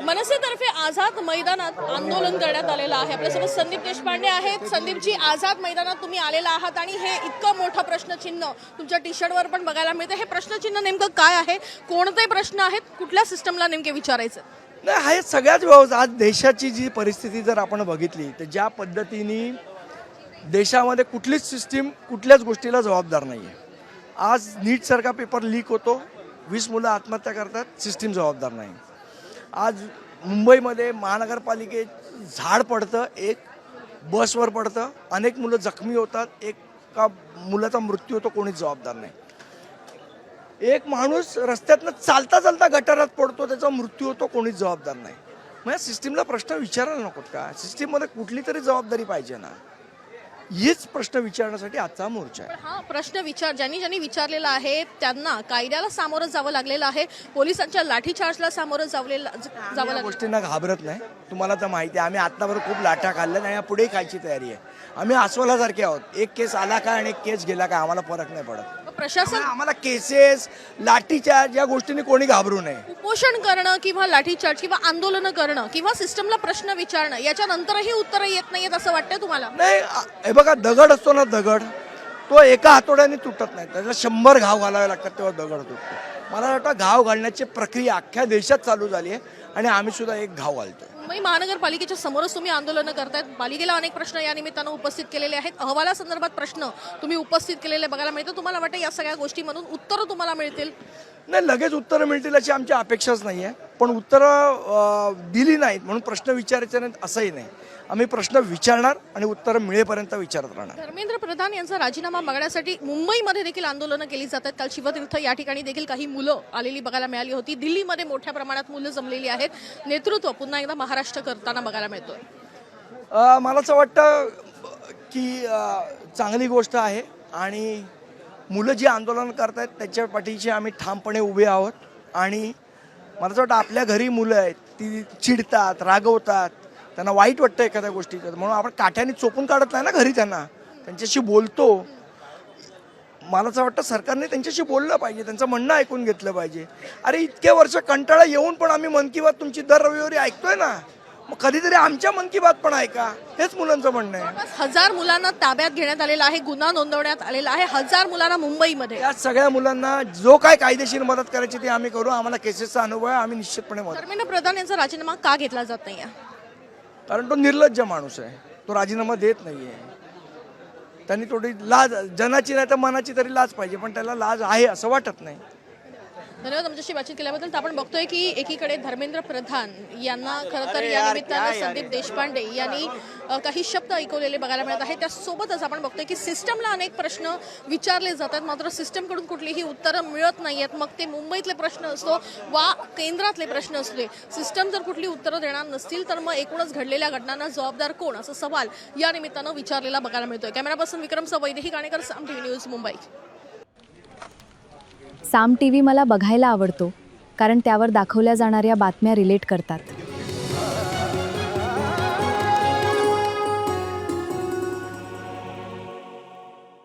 मनसेतर्फे आझाद मैदानात आंदोलन करण्यात आलेलं आहे। आपल्यासोबत संदीप देशपांडे आहेत। संदीपजी, आझाद मैदानात तुम्ही आलेला आहात आणि हे इतकं मोठं प्रश्नचिन्ह तुमच्या टी शर्टवर पण बघायला मिळतं। हे प्रश्नचिन्ह नेमकं काय आहे? कोणते प्रश्न आहेत? कुठल्या सिस्टमला नेमके विचारायचं? नाही, हा सगळ्याच व्यवस्था आज देशाची जी परिस्थिती जर आपण बघितली तर ज्या पद्धतीने देशामध्ये कुठलीच सिस्टीम कुठल्याच गोष्टीला जबाबदार नाही आहे। आज नीटसारखा पेपर लीक होतो, 20 मुलं आत्महत्या करतात, सिस्टीम जबाबदार नाही। आज मुंबईमध्ये महानगरपालिकेत झाड पडतं, एक बसवर पडतं, अनेक मुलं जखमी होतात, एका मुलाचा मृत्यू होतो, कोणीच जबाबदार नाही। एक माणूस रस्त्यातनं चालता चालता गटारात पडतो, त्याचा मृत्यू होतो, कोणीच जबाबदार नाही। मग या सिस्टीमला प्रश्न विचारायला नकोत का? सिस्टीममध्ये कुठली तरी जबाबदारी पाहिजे ना। हेच प्रश्न विचारण्यासाठी आजचा मोर्चा आहे। हा प्रश्न ज्यांनी विचारलेला आहे त्यांना कायद्याला सामोरं जावं लागलेलं आहे, पोलिसांच्या लाठीचार्जला सामोरं जावं लागलं। गोष्टींना घाबरत नाही। तुम्हाला तर माहिती आहे, आम्ही आतापर्यंत खूप लाठा खाल्ल्या आणि पुढे खायची तयारी आहे। आम्ही अस्वलासारखे आहोत, एक केस आला काय आणि एक केस गेला काय आम्हाला फरक नाही पडत। प्रशासन आम्हाला केसेस लाठीचार्ज या गोष्टींनी कोणी घाबरू नये। उपोषण करणं किंवा लाठीचार्ज किंवा आंदोलन करणं किंवा सिस्टमला प्रश्न विचारणं याच्यानंतरही उत्तरं येत नाहीयेत असं वाटतंय तुम्हाला? नाही, हे बघा, दगड असतो ना, दगड तो एका हातोड्याने तुटत नाही, त्याला 100 घाव घालावे लागतात तेव्हा दगड तुटतो। मला वाटतं घाव घालण्याची प्रक्रिया अख्ख्या देशात चालू झाली आहे आणि आम्ही सुद्धा एक घाव घालतोय। मुंबई महानगरपालिकेच्या समोरच तुम्ही आंदोलन करतायत। पालिकेला अनेक प्रश्न या निमित्तानं उपस्थित केलेले आहेत, अहवालासंदर्भात प्रश्न तुम्ही उपस्थित केलेले बघायला मिळतं। तुम्हाला वाटतं या सगळ्या गोष्टीमधून उत्तरं तुम्हाला मिळतील? नाही, लगेच उत्तरं मिळतील अशी आमची अपेक्षाच नाही आहे, पण उत्तरं दिली नाहीत म्हणून प्रश्न विचारायचे नाहीत असंही नाही। आम्ही प्रश्न विचारणार आणि उत्तरं मिळेपर्यंत विचारत राहणार। धर्मेंद्र प्रधान यांचा राजीनामा मागण्यासाठी मुंबईमध्ये देखील आंदोलनं केली जातात। काल शिवतीर्थ या ठिकाणी देखील काही मुलं आलेली बघायला मिळाली होती। दिल्लीमध्ये मोठ्या प्रमाणात मुलं जमलेली आहेत। नेतृत्व पुन्हा एकदा महाराष्ट्र करताना बघायला मिळतोय। मला असं वाटतं की चांगली गोष्ट आहे आणि मुलं जी आंदोलन करतायत त्याच्या पाठीशी आम्ही ठामपणे उभे आहोत। आणि मला असं वाटतं आपल्या घरी मुलं आहेत, ती चिडतात, रागवतात, त्यांना वाईट वाटतं एखाद्या गोष्टीचं, म्हणून आपण काठ्याने चोपून काढत नाही ना घरी, त्यांच्याशी बोलतो। मला असं वाटतं सरकारने त्यांच्याशी बोललं पाहिजे, त्यांचं म्हणणं ऐकून घेतलं पाहिजे। अरे इतके वर्ष कंटाळा येऊन पण आम्ही मन की बात तुमची दर रविवारी ऐकतोय ना, मग कधीतरी आमच्या मन की बात पण ऐका, हेच मुलांचं म्हणणं आहे। 1000 मुलांना ताब्यात घेण्यात आलेला आहे, गुन्हा नोंदवण्यात आलेला आहे 1000 मुलांना मुंबईमध्ये। या सगळ्या मुलांना जो काय कायदेशीर मदत करायची ती आम्ही करू। आम्हाला केसेसचा अनुभव आहे, आम्ही निश्चितपणे मदत। धर्मेंद्र प्रधान यांचा राजीनामा का घेतला जात नाहीये? कारण तो निर्लज्ज माणूस आहे, तो राजीनामा देत नाहीये। त्यांनी थोडी लाज, जनाची नाही तर मनाची तरी लाज पाहिजे, पण त्याला लाज आहे असं वाटत नाही। धन्यवाद आमच्याशी बातचीत केल्याबद्दल। तर आपण बघतोय की एकीकडे धर्मेंद्र प्रधान यांना खरं तर या निमित्तानं संदीप देशपांडे यांनी काही शब्द ऐकवलेले बघायला मिळत आहे। त्यासोबतच आपण बघतोय की सिस्टमला अनेक प्रश्न विचारले जातात, मात्र सिस्टमकडून कुठलीही उत्तरं मिळत नाहीयेत। मग ते मुंबईतले प्रश्न असतो वा केंद्रातले प्रश्न असते, सिस्टम जर कुठली उत्तरं देणार नसतील तर मग एकूणच घडलेल्या घटनांना जबाबदार कोण, असा सवाल या निमित्तानं विचारलेला बघायला मिळतोय। कॅमेरा पर्सन विक्रमसह वैदेही काणेकर, साम टीव्ही न्यूज, मुंबई। साम टीव्ही मला बघायला आवडतो कारण त्यावर दाखवल्या जाणाऱ्या बातम्या रिलेट करतात।